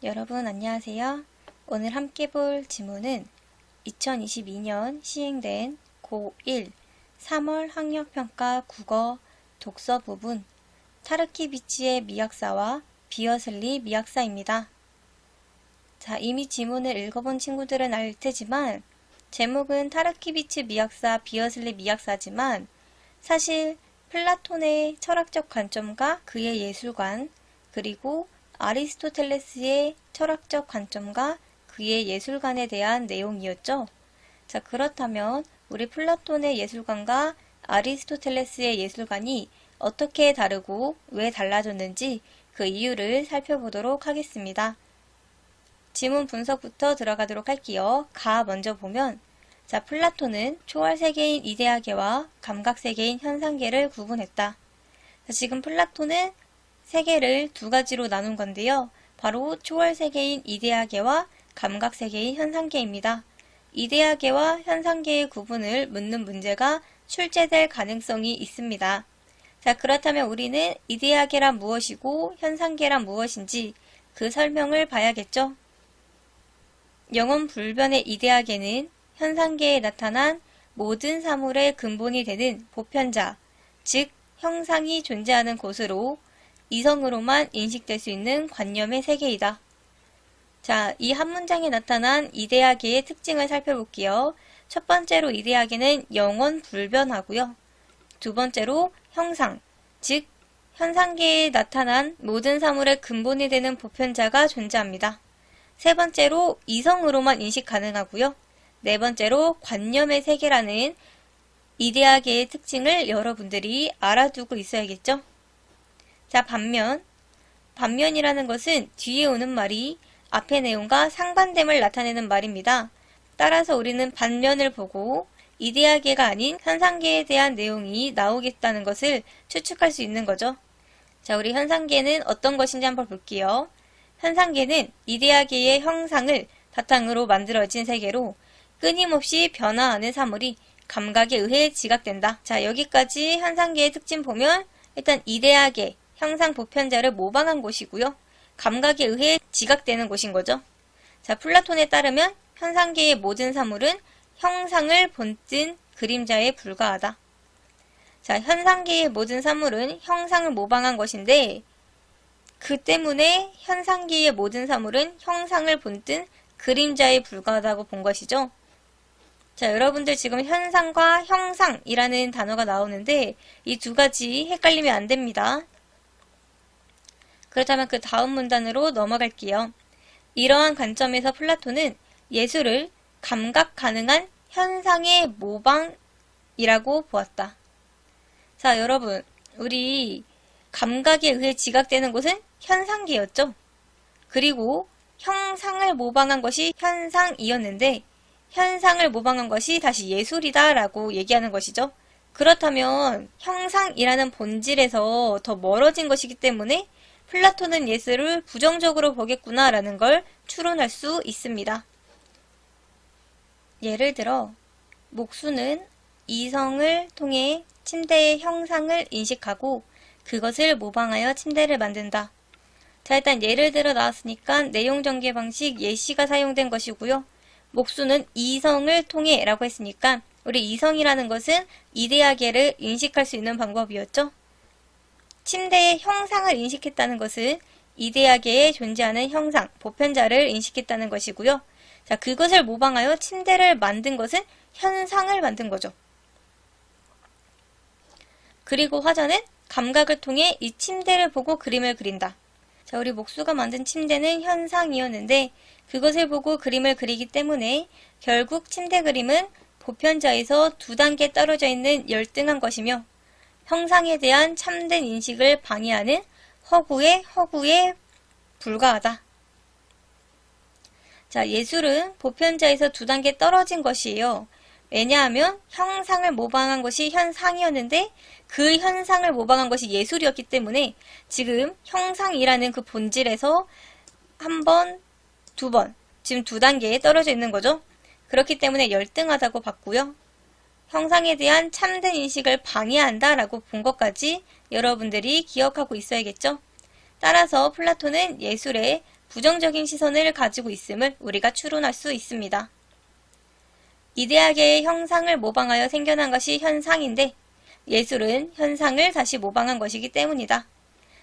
여러분 안녕하세요. 오늘 함께 볼 지문은 2022년 시행된 고1 3월 학력평가 국어 독서 부분 타르키비치의 미약사와 비어슬리 미약사입니다. 자, 이미 지문을 읽어본 친구들은 알 테지만 제목은 타르키비치 미약사, 비어슬리 미약사지만 사실 플라톤의 철학적 관점과 그의 예술관, 그리고 아리스토텔레스의 철학적 관점과 그의 예술관에 대한 내용이었죠. 자, 그렇다면 우리 플라톤의 예술관과 아리스토텔레스의 예술관이 어떻게 다르고 왜 달라졌는지 그 이유를 살펴보도록 하겠습니다. 지문 분석부터 들어가도록 할게요. 가 먼저 보면 자, 플라톤은 초월세계인 이데아계와 감각세계인 현상계를 구분했다. 자, 지금 플라톤은 세계를 두 가지로 나눈 건데요. 바로 초월세계인 이데아계와 감각세계인 현상계입니다. 이데아계와 현상계의 구분을 묻는 문제가 출제될 가능성이 있습니다. 자, 그렇다면 우리는 이데아계란 무엇이고 현상계란 무엇인지 그 설명을 봐야겠죠. 영원 불변의 이데아계는 현상계에 나타난 모든 사물의 근본이 되는 보편자, 즉 형상이 존재하는 곳으로 이성으로만 인식될 수 있는 관념의 세계이다. 자, 이 한 문장에 나타난 이데아계의 특징을 살펴볼게요. 첫 번째로 이데아계는 영원 불변하고요. 두 번째로 형상, 즉 현상계에 나타난 모든 사물의 근본이 되는 보편자가 존재합니다. 세 번째로 이성으로만 인식 가능하고요. 네 번째로 관념의 세계라는 이데아계의 특징을 여러분들이 알아두고 있어야겠죠? 자, 반면이라는 것은 뒤에 오는 말이 앞의 내용과 상반됨을 나타내는 말입니다. 따라서 우리는 반면을 보고 이데아계가 아닌 현상계에 대한 내용이 나오겠다는 것을 추측할 수 있는 거죠. 자, 우리 현상계는 어떤 것인지 한번 볼게요. 현상계는 이데아계의 형상을 바탕으로 만들어진 세계로 끊임없이 변화하는 사물이 감각에 의해 지각된다. 자, 여기까지 현상계의 특징 보면 일단 이데아계, 형상 보편자를 모방한 곳이고요. 감각에 의해 지각되는 곳인 거죠. 자, 플라톤에 따르면 현상계의 모든 사물은 형상을 본뜬 그림자에 불과하다. 자, 현상계의 모든 사물은 형상을 모방한 것인데 그 때문에 현상계의 모든 사물은 형상을 본뜬 그림자에 불과하다고 본 것이죠. 자, 여러분들 지금 현상과 형상이라는 단어가 나오는데 이 두 가지 헷갈리면 안 됩니다. 그렇다면 그 다음 문단으로 넘어갈게요. 이러한 관점에서 플라톤은 예술을 감각 가능한 현상의 모방이라고 보았다. 자, 여러분, 우리 감각에 의해 지각되는 곳은 현상계였죠. 그리고 형상을 모방한 것이 현상이었는데 현상을 모방한 것이 다시 예술이다 라고 얘기하는 것이죠. 그렇다면 형상이라는 본질에서 더 멀어진 것이기 때문에 플라톤은 예술을 부정적으로 보겠구나 라는 걸 추론할 수 있습니다. 예를 들어 목수는 이성을 통해 침대의 형상을 인식하고 그것을 모방하여 침대를 만든다. 자, 일단 예를 들어 나왔으니까 내용 전개 방식 예시가 사용된 것이고요. 목수는 이성을 통해 라고 했으니까 우리 이성이라는 것은 이데아계를 인식할 수 있는 방법이었죠. 침대의 형상을 인식했다는 것은 이데아계에 존재하는 형상, 보편자를 인식했다는 것이고요. 자, 그것을 모방하여 침대를 만든 것은 현상을 만든 거죠. 그리고 화자는 감각을 통해 이 침대를 보고 그림을 그린다. 자, 우리 목수가 만든 침대는 현상이었는데 그것을 보고 그림을 그리기 때문에 결국 침대 그림은 보편자에서 두 단계 떨어져 있는 열등한 것이며 형상에 대한 참된 인식을 방해하는 허구에 불과하다. 자, 예술은 보편자에서 두 단계 떨어진 것이에요. 왜냐하면 형상을 모방한 것이 현상이었는데 그 현상을 모방한 것이 예술이었기 때문에 지금 형상이라는 그 본질에서 한 번, 두 번, 지금 두 단계에 떨어져 있는 거죠. 그렇기 때문에 열등하다고 봤고요. 형상에 대한 참된 인식을 방해한다라고 본 것까지 여러분들이 기억하고 있어야겠죠. 따라서 플라톤은 예술에 부정적인 시선을 가지고 있음을 우리가 추론할 수 있습니다. 이데아계의 형상을 모방하여 생겨난 것이 현상인데 예술은 현상을 다시 모방한 것이기 때문이다.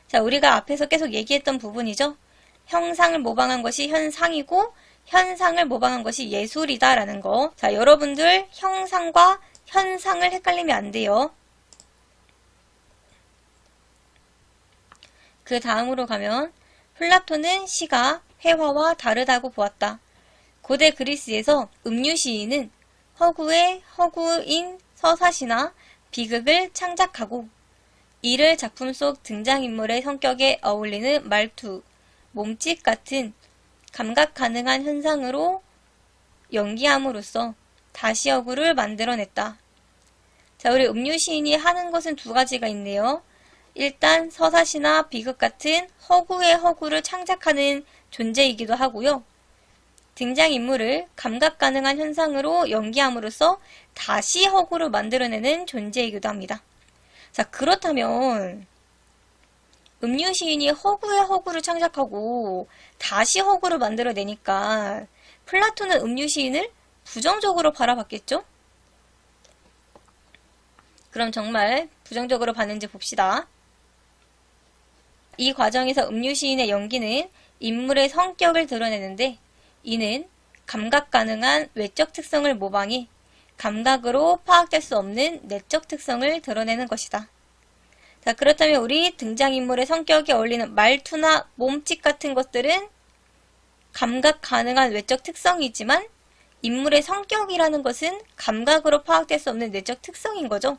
자, 우리가 앞에서 계속 얘기했던 부분이죠. 형상을 모방한 것이 현상이고 현상을 모방한 것이 예술이다 라는 거. 자, 여러분들 형상과 현상을 헷갈리면 안 돼요. 그 다음으로 가면 플라톤은 시가 회화와 다르다고 보았다. 고대 그리스에서 음유시인은 허구의 허구인 서사시나 비극을 창작하고 이를 작품 속 등장인물의 성격에 어울리는 말투, 몸짓 같은 감각 가능한 현상으로 연기함으로써 다시 허구를 만들어냈다. 자, 우리 음유시인이 하는 것은 두 가지가 있네요. 일단 서사시나 비극 같은 허구의 허구를 창작하는 존재이기도 하고요. 등장인물을 감각 가능한 현상으로 연기함으로써 다시 허구를 만들어내는 존재이기도 합니다. 자, 그렇다면 음유시인이 허구의 허구를 창작하고 다시 허구를 만들어내니까 플라톤은 음유시인을 부정적으로 바라봤겠죠? 그럼 정말 부정적으로 봤는지 봅시다. 이 과정에서 음유시인의 연기는 인물의 성격을 드러내는데 이는 감각 가능한 외적 특성을 모방해 감각으로 파악될 수 없는 내적 특성을 드러내는 것이다. 자, 그렇다면 우리 등장인물의 성격에 어울리는 말투나 몸짓 같은 것들은 감각 가능한 외적 특성이지만 인물의 성격이라는 것은 감각으로 파악될 수 없는 내적 특성인 거죠.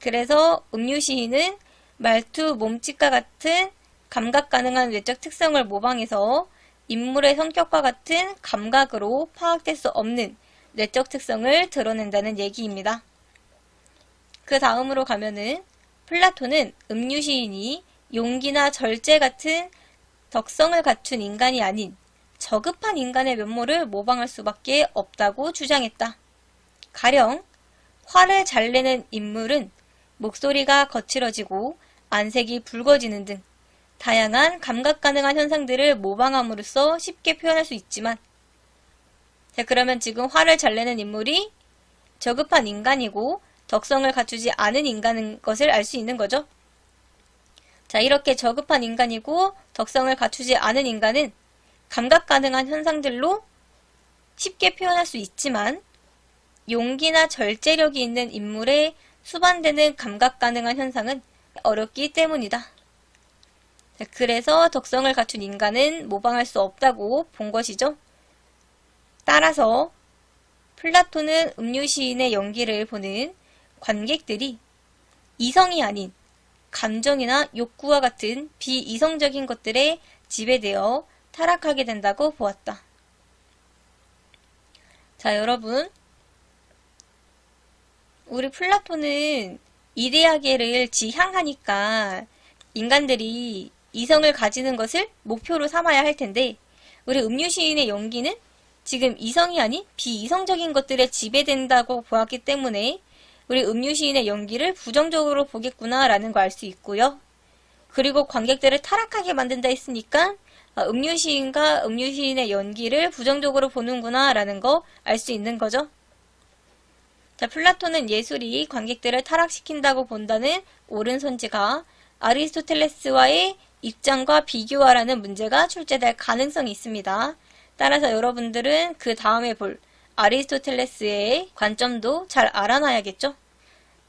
그래서 음유시인은 말투, 몸짓과 같은 감각 가능한 외적 특성을 모방해서 인물의 성격과 같은 감각으로 파악될 수 없는 내적 특성을 드러낸다는 얘기입니다. 그 다음으로 가면은 플라톤은 음유시인이 용기나 절제 같은 덕성을 갖춘 인간이 아닌 저급한 인간의 면모를 모방할 수밖에 없다고 주장했다. 가령 화를 잘 내는 인물은 목소리가 거칠어지고 안색이 붉어지는 등 다양한 감각 가능한 현상들을 모방함으로써 쉽게 표현할 수 있지만 자, 그러면 지금 화를 잘 내는 인물이 저급한 인간이고 덕성을 갖추지 않은 인간인 것을 알 수 있는 거죠. 자, 이렇게 저급한 인간이고 덕성을 갖추지 않은 인간은 감각 가능한 현상들로 쉽게 표현할 수 있지만 용기나 절제력이 있는 인물에 수반되는 감각 가능한 현상은 어렵기 때문이다. 자, 그래서 덕성을 갖춘 인간은 모방할 수 없다고 본 것이죠. 따라서 플라톤은 음유시인의 연기를 보는 관객들이 이성이 아닌 감정이나 욕구와 같은 비이성적인 것들에 지배되어 타락하게 된다고 보았다. 자, 여러분, 우리 플라톤은 이데아계를 지향하니까 인간들이 이성을 가지는 것을 목표로 삼아야 할 텐데 우리 음유시인의 연기는 지금 이성이 아닌 비이성적인 것들에 지배된다고 보았기 때문에 우리 음유시인의 연기를 부정적으로 보겠구나라는 거 알 수 있고요. 그리고 관객들을 타락하게 만든다 했으니까 음유시인과 음유시인의 연기를 부정적으로 보는구나라는 거 알 수 있는 거죠. 자, 플라톤은 예술이 관객들을 타락시킨다고 본다는 옳은 선지가 아리스토텔레스와의 입장과 비교하라는 문제가 출제될 가능성이 있습니다. 따라서 여러분들은 그 다음에 볼 아리스토텔레스의 관점도 잘 알아놔야겠죠?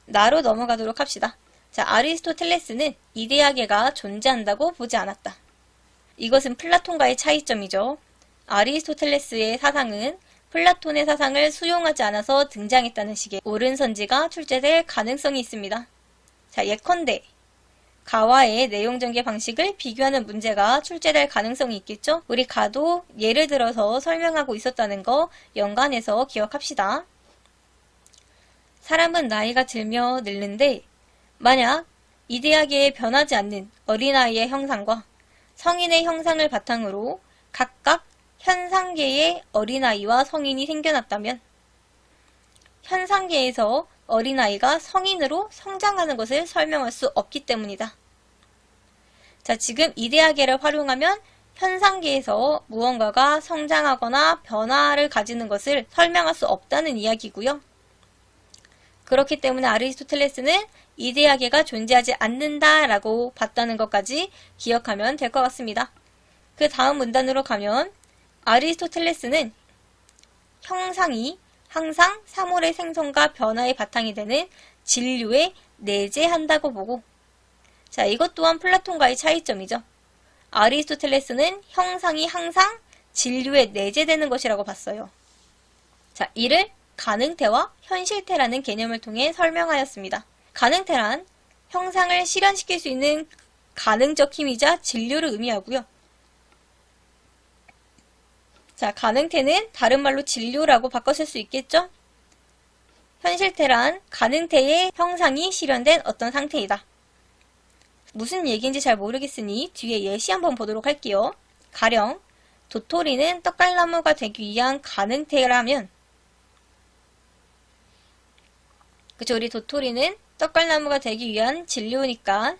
나로 넘어가도록 합시다. 자, 아리스토텔레스는 이데아계가 존재한다고 보지 않았다. 이것은 플라톤과의 차이점이죠. 아리스토텔레스의 사상은 플라톤의 사상을 수용하지 않아서 등장했다는 식의 옳은 선지가 출제될 가능성이 있습니다. 자, 예컨대 가와의 내용 전개 방식을 비교하는 문제가 출제될 가능성이 있겠죠? 우리 가도 예를 들어서 설명하고 있었다는 거 연관해서 기억합시다. 사람은 나이가 들며 늙는데 만약 이데아계에 변하지 않는 어린아이의 형상과 성인의 형상을 바탕으로 각각 현상계의 어린아이와 성인이 생겨났다면 현상계에서 어린아이가 성인으로 성장하는 것을 설명할 수 없기 때문이다. 자, 지금 이데아계를 활용하면 현상계에서 무언가가 성장하거나 변화를 가지는 것을 설명할 수 없다는 이야기고요. 그렇기 때문에 아리스토텔레스는 이데아계가 존재하지 않는다라고 봤다는 것까지 기억하면 될 것 같습니다. 그 다음 문단으로 가면 아리스토텔레스는 형상이 항상 사물의 생성과 변화의 바탕이 되는 진류에 내재한다고 보고, 자, 이것 또한 플라톤과의 차이점이죠. 아리스토텔레스는 형상이 항상 진류에 내재되는 것이라고 봤어요. 자, 이를 가능태와 현실태라는 개념을 통해 설명하였습니다. 가능태란 형상을 실현시킬 수 있는 가능적 힘이자 진류를 의미하고요. 자, 가능태는 다른 말로 진료라고 바꿔 쓸 수 있겠죠? 현실태란 가능태의 형상이 실현된 어떤 상태이다. 무슨 얘기인지 잘 모르겠으니 뒤에 예시 한번 보도록 할게요. 가령 도토리는 떡갈나무가 되기 위한 가능태라면, 그쵸, 우리 도토리는 떡갈나무가 되기 위한 진료니까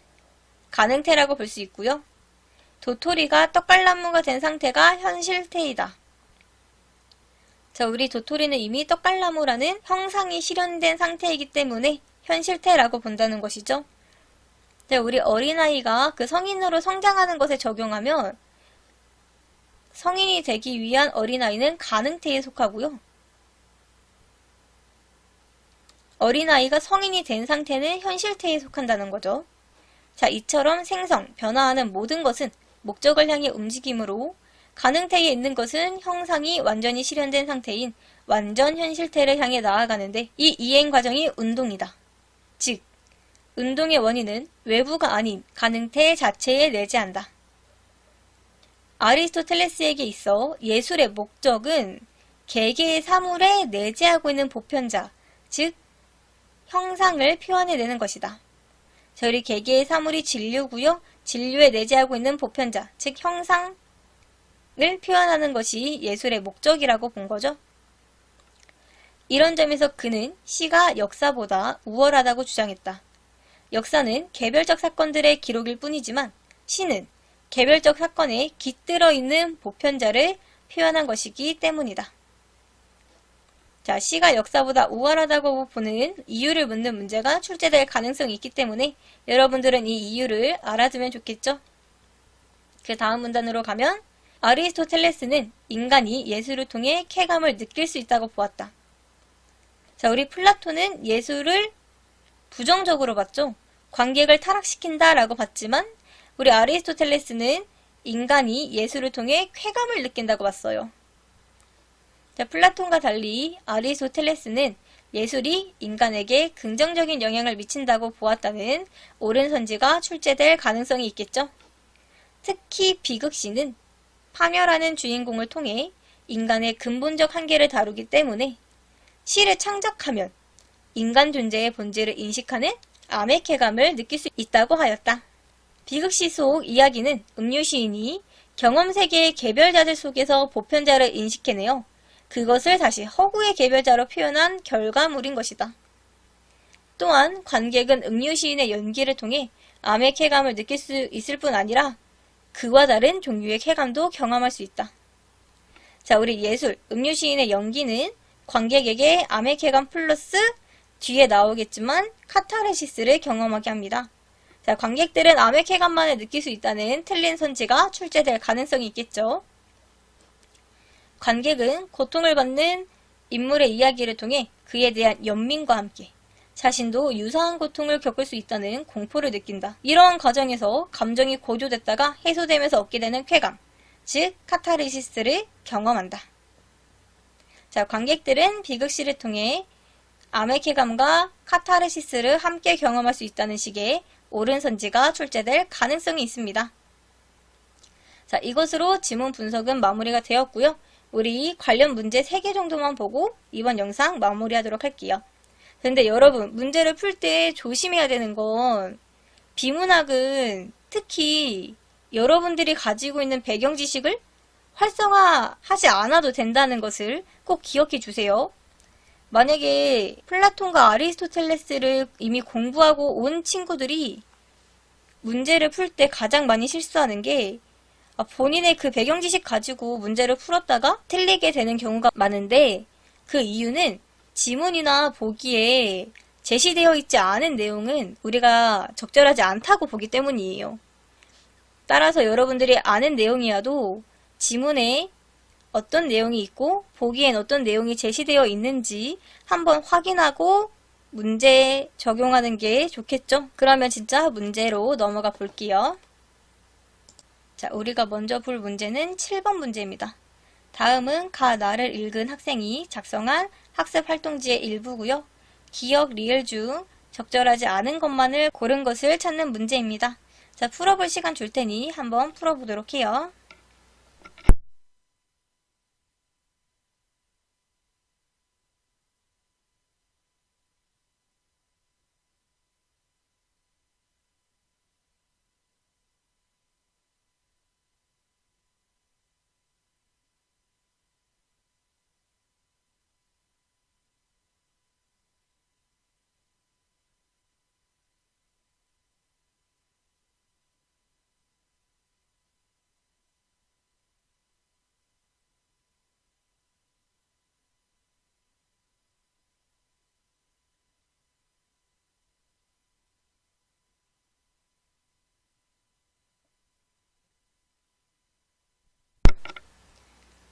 가능태라고 볼 수 있고요. 도토리가 떡갈나무가 된 상태가 현실태이다. 자, 우리 도토리는 이미 떡갈나무라는 형상이 실현된 상태이기 때문에 현실태라고 본다는 것이죠. 자, 우리 어린아이가 그 성인으로 성장하는 것에 적용하면 성인이 되기 위한 어린아이는 가능태에 속하고요. 어린아이가 성인이 된 상태는 현실태에 속한다는 거죠. 자, 이처럼 생성, 변화하는 모든 것은 목적을 향해 움직이므로 가능태에 있는 것은 형상이 완전히 실현된 상태인 완전 현실태를 향해 나아가는데, 이 이행 과정이 운동이다. 즉, 운동의 원인은 외부가 아닌 가능태 자체에 내재한다. 아리스토텔레스에게 있어 예술의 목적은 개개의 사물에 내재하고 있는 보편자, 즉 형상을 표현해내는 것이다. 자, 우리 개개의 사물이 진류고요. 진류에 내재하고 있는 보편자, 즉 형상을 표현하는 것이 예술의 목적이라고 본 거죠. 이런 점에서 그는 시가 역사보다 우월하다고 주장했다. 역사는 개별적 사건들의 기록일 뿐이지만 시는 개별적 사건에 깃들어 있는 보편자를 표현한 것이기 때문이다. 자, 시가 역사보다 우월하다고 보는 이유를 묻는 문제가 출제될 가능성이 있기 때문에 여러분들은 이 이유를 알아두면 좋겠죠? 그 다음 문단으로 가면 아리스토텔레스는 인간이 예술을 통해 쾌감을 느낄 수 있다고 보았다. 자, 우리 플라톤은 예술을 부정적으로 봤죠. 관객을 타락시킨다라고 봤지만 우리 아리스토텔레스는 인간이 예술을 통해 쾌감을 느낀다고 봤어요. 자, 플라톤과 달리 아리스토텔레스는 예술이 인간에게 긍정적인 영향을 미친다고 보았다는 옳은 선지가 출제될 가능성이 있겠죠. 특히 비극시는 파멸하는 주인공을 통해 인간의 근본적 한계를 다루기 때문에 시를 창작하면 인간 존재의 본질을 인식하는 암의 쾌감을 느낄 수 있다고 하였다. 비극시 속 이야기는 음유시인이 경험세계의 개별자들 속에서 보편자를 인식해내어 그것을 다시 허구의 개별자로 표현한 결과물인 것이다. 또한 관객은 음유시인의 연기를 통해 암의 쾌감을 느낄 수 있을 뿐 아니라 그와 다른 종류의 쾌감도 경험할 수 있다. 자, 우리 예술, 음유시인의 연기는 관객에게 암의 쾌감 플러스 뒤에 나오겠지만 카타르시스를 경험하게 합니다. 자, 관객들은 암의 쾌감만을 느낄 수 있다는 틀린 선지가 출제될 가능성이 있겠죠. 관객은 고통을 받는 인물의 이야기를 통해 그에 대한 연민과 함께 자신도 유사한 고통을 겪을 수 있다는 공포를 느낀다. 이러한 과정에서 감정이 고조됐다가 해소되면서 얻게 되는 쾌감, 즉 카타르시스를 경험한다. 자, 관객들은 비극시를 통해 암의 쾌감과 카타르시스를 함께 경험할 수 있다는 식의 옳은 선지가 출제될 가능성이 있습니다. 자, 이것으로 지문 분석은 마무리가 되었고요. 우리 관련 문제 3개 정도만 보고 이번 영상 마무리하도록 할게요. 근데 여러분, 문제를 풀 때 조심해야 되는 건 비문학은 특히 여러분들이 가지고 있는 배경 지식을 활성화하지 않아도 된다는 것을 꼭 기억해 주세요. 만약에 플라톤과 아리스토텔레스를 이미 공부하고 온 친구들이 문제를 풀 때 가장 많이 실수하는 게 본인의 그 배경 지식 가지고 문제를 풀었다가 틀리게 되는 경우가 많은데 그 이유는 지문이나 보기에 제시되어 있지 않은 내용은 우리가 적절하지 않다고 보기 때문이에요. 따라서 여러분들이 아는 내용이어도 지문에 어떤 내용이 있고 보기엔 어떤 내용이 제시되어 있는지 한번 확인하고 문제 적용하는 게 좋겠죠? 그러면 진짜 문제로 넘어가 볼게요. 자, 우리가 먼저 볼 문제는 7번 문제입니다. 다음은 나를 읽은 학생이 작성한 학습 활동지의 일부고요. 기억, 리을 중 적절하지 않은 것만을 고른 것을 찾는 문제입니다. 자, 풀어볼 시간 줄 테니 한번 풀어보도록 해요.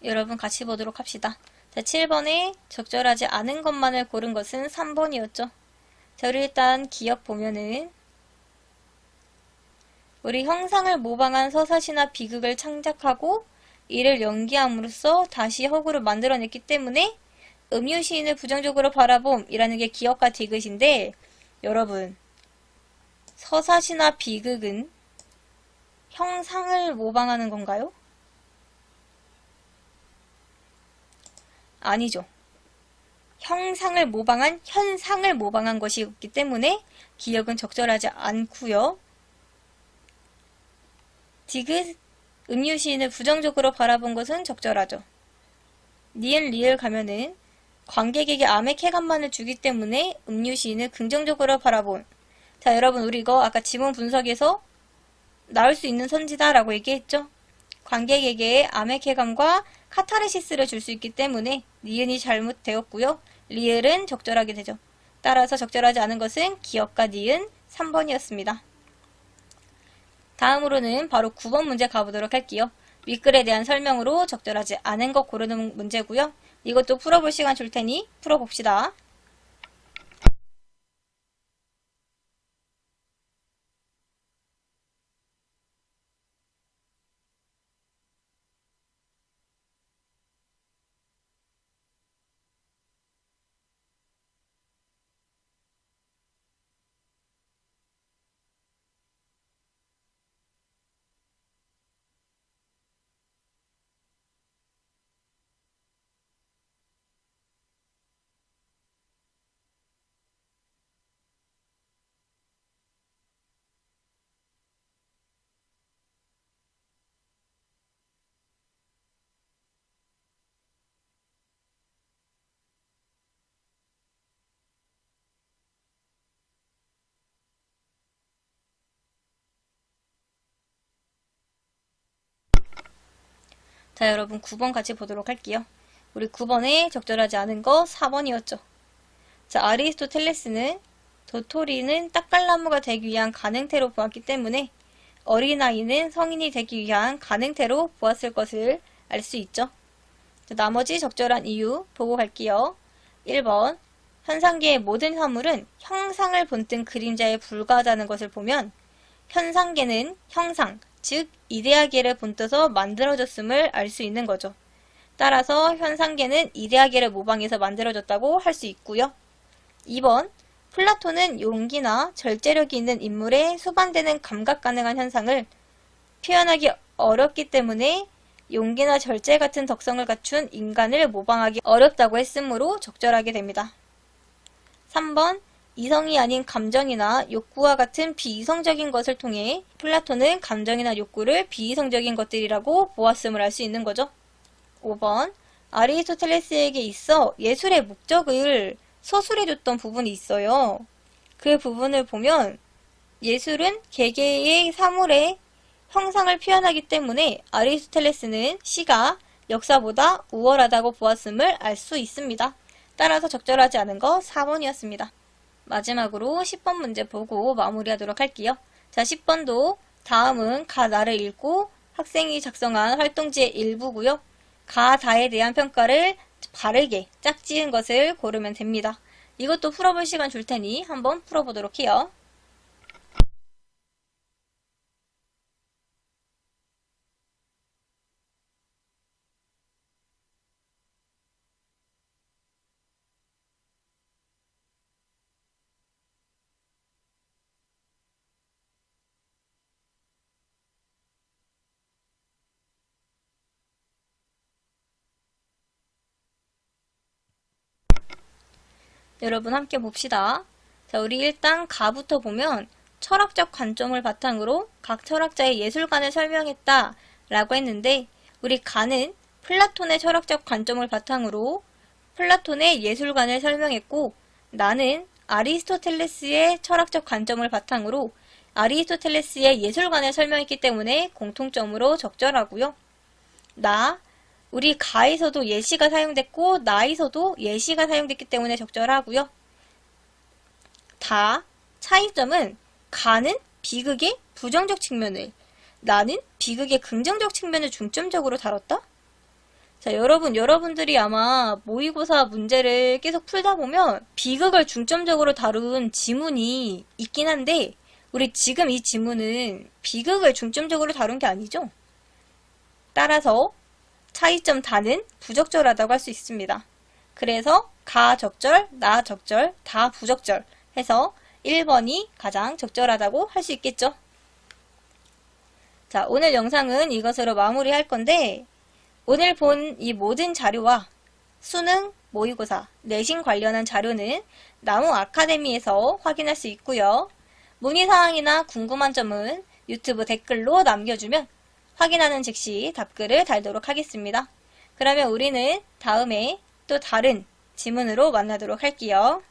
여러분 같이 보도록 합시다. 자, 7번에 적절하지 않은 것만을 고른 것은 3번이었죠. 자, 우리 일단 기억 보면은 우리 형상을 모방한 서사시나 비극을 창작하고 이를 연기함으로써 다시 허구를 만들어냈기 때문에 음유시인을 부정적으로 바라봄이라는 게 기억과 디귿인데 여러분 서사시나 비극은 형상을 모방하는 건가요? 아니죠. 형상을 모방한 현상을 모방한 것이기 때문에 기억은 적절하지 않고요. 디귿, 음유시인을 부정적으로 바라본 것은 적절하죠. 니은, 리을 가면은 관객에게 암의 쾌감만을 주기 때문에 음유시인을 긍정적으로 바라본. 자, 여러분 우리 이거 아까 지문 분석에서 나올 수 있는 선지다 라고 얘기했죠. 관객에게 암의 쾌감과 카타르시스를 줄 수 있기 때문에 니은이 잘못되었고요. 리을은 적절하게 되죠. 따라서 적절하지 않은 것은 기억과 니은 3번이었습니다. 다음으로는 바로 9번 문제 가보도록 할게요. 윗글에 대한 설명으로 적절하지 않은 것 고르는 문제고요. 이것도 풀어볼 시간 줄 테니 풀어봅시다. 자, 여러분 9번 같이 보도록 할게요. 우리 9번에 적절하지 않은 거 4번이었죠. 자, 아리스토텔레스는 도토리는 딱깔나무가 되기 위한 가능태로 보았기 때문에 어린아이는 성인이 되기 위한 가능태로 보았을 것을 알 수 있죠. 자, 나머지 적절한 이유 보고 갈게요. 1번 현상계의 모든 화물은 형상을 본뜬 그림자에 불과하다는 것을 보면 현상계는 형상, 즉 이데아계를 본떠서 만들어졌음을 알 수 있는 거죠. 따라서 현상계는 이데아계를 모방해서 만들어졌다고 할 수 있고요. 2번 플라톤은 용기나 절제력이 있는 인물에 수반되는 감각 가능한 현상을 표현하기 어렵기 때문에 용기나 절제 같은 덕성을 갖춘 인간을 모방하기 어렵다고 했으므로 적절하게 됩니다. 3번 이성이 아닌 감정이나 욕구와 같은 비이성적인 것을 통해 플라톤은 감정이나 욕구를 비이성적인 것들이라고 보았음을 알 수 있는 거죠. 5번 아리스토텔레스에게 있어 예술의 목적을 서술해줬던 부분이 있어요. 그 부분을 보면 예술은 개개의 사물의 형상을 표현하기 때문에 아리스토텔레스는 시가 역사보다 우월하다고 보았음을 알 수 있습니다. 따라서 적절하지 않은 거 4번이었습니다. 마지막으로 10번 문제 보고 마무리하도록 할게요. 자, 10번도 다음은 가다를 읽고 학생이 작성한 활동지의 일부고요. 가다에 대한 평가를 바르게 짝지은 것을 고르면 됩니다. 이것도 풀어볼 시간 줄 테니 한번 풀어보도록 해요. 여러분 함께 봅시다. 자, 우리 일단 가부터 보면 철학적 관점을 바탕으로 각 철학자의 예술관을 설명했다 라고 했는데, 우리 가는 플라톤의 철학적 관점을 바탕으로 플라톤의 예술관을 설명했고, 나는 아리스토텔레스의 철학적 관점을 바탕으로 아리스토텔레스의 예술관을 설명했기 때문에 공통점으로 적절하고요. 우리 가에서도 예시가 사용됐고 나에서도 예시가 사용됐기 때문에 적절하고요. 차이점은 가는 비극의 부정적 측면을, 나는 비극의 긍정적 측면을 중점적으로 다뤘다? 자, 여러분들이 아마 모의고사 문제를 계속 풀다 보면 비극을 중점적으로 다룬 지문이 있긴 한데, 우리 지금 이 지문은 비극을 중점적으로 다룬 게 아니죠? 따라서 차이점 다는 부적절하다고 할 수 있습니다. 그래서 가 적절, 나 적절, 다 부적절 해서 1번이 가장 적절하다고 할 수 있겠죠. 자, 오늘 영상은 이것으로 마무리할 건데, 오늘 본 이 모든 자료와 수능, 모의고사, 내신 관련한 자료는 나무 아카데미에서 확인할 수 있고요. 문의사항이나 궁금한 점은 유튜브 댓글로 남겨주면 확인하는 즉시 답글을 달도록 하겠습니다. 그러면 우리는 다음에 또 다른 지문으로 만나도록 할게요.